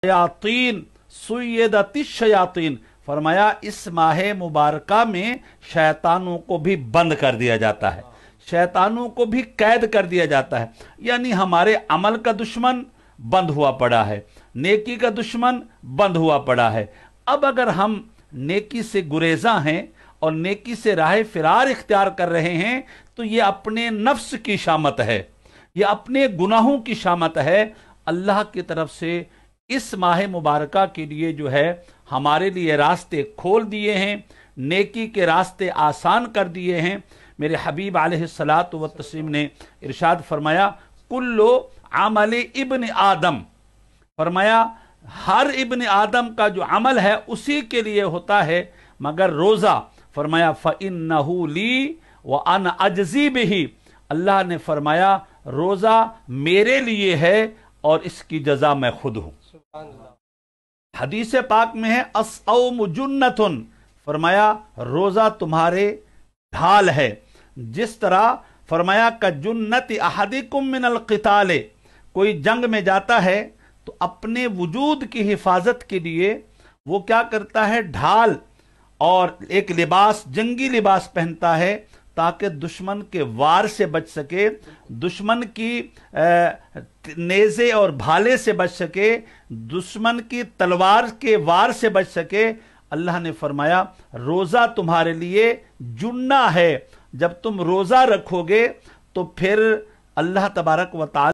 शयातीन सुय्यदतिश शयातीन, फरमाया इस माह मुबारका में शैतानों को भी बंद कर दिया जाता है, शैतानों को भी कैद कर दिया जाता है। यानी हमारे अमल का दुश्मन बंद हुआ पड़ा है, नेकी का दुश्मन बंद हुआ पड़ा है। अब अगर हम नेकी से गुरेजा हैं और नेकी से राह फिरार इख्तियार कर रहे हैं तो ये अपने नफ्स की शामत है, ये अपने गुनाहों की शामत है। अल्लाह की तरफ से इस माह मुबारका के लिए जो है हमारे लिए रास्ते खोल दिए हैं, नेकी के रास्ते आसान कर दिए हैं। मेरे हबीब अलैहिस्सलातु व तस्लीम ने इरशाद फरमाया कुल्लु अमल इब्न आदम, फरमाया हर इब्न आदम का जो अमल है उसी के लिए होता है मगर रोज़ा, फरमाया फ़इन्नहु ली व अना अजज़ी बिही, अल्लाह ने फरमाया रोज़ा मेरे लिए है और इसकी जज़ा मैं खुद हूँ। हदीस पाक में है अस्सौम जुन्नतुन, फरमाया रोज़ा तुम्हारे ढाल है। जिस तरह फरमाया का जुन्नति अहदिकुम मिनल क़िताल, कोई जंग में जाता है तो अपने वजूद की हिफाजत के लिए वो क्या करता है, ढाल और एक लिबास, जंगी लिबास पहनता है ताकि दुश्मन के वार से बच सके, दुश्मन की नेज़े और भाले से बच सके, दुश्मन की तलवार के वार से बच सके। अल्लाह ने फरमाया रोज़ा तुम्हारे लिए जुन्ना है, जब तुम रोज़ा रखोगे तो फिर अल्लाह तबारक व तआला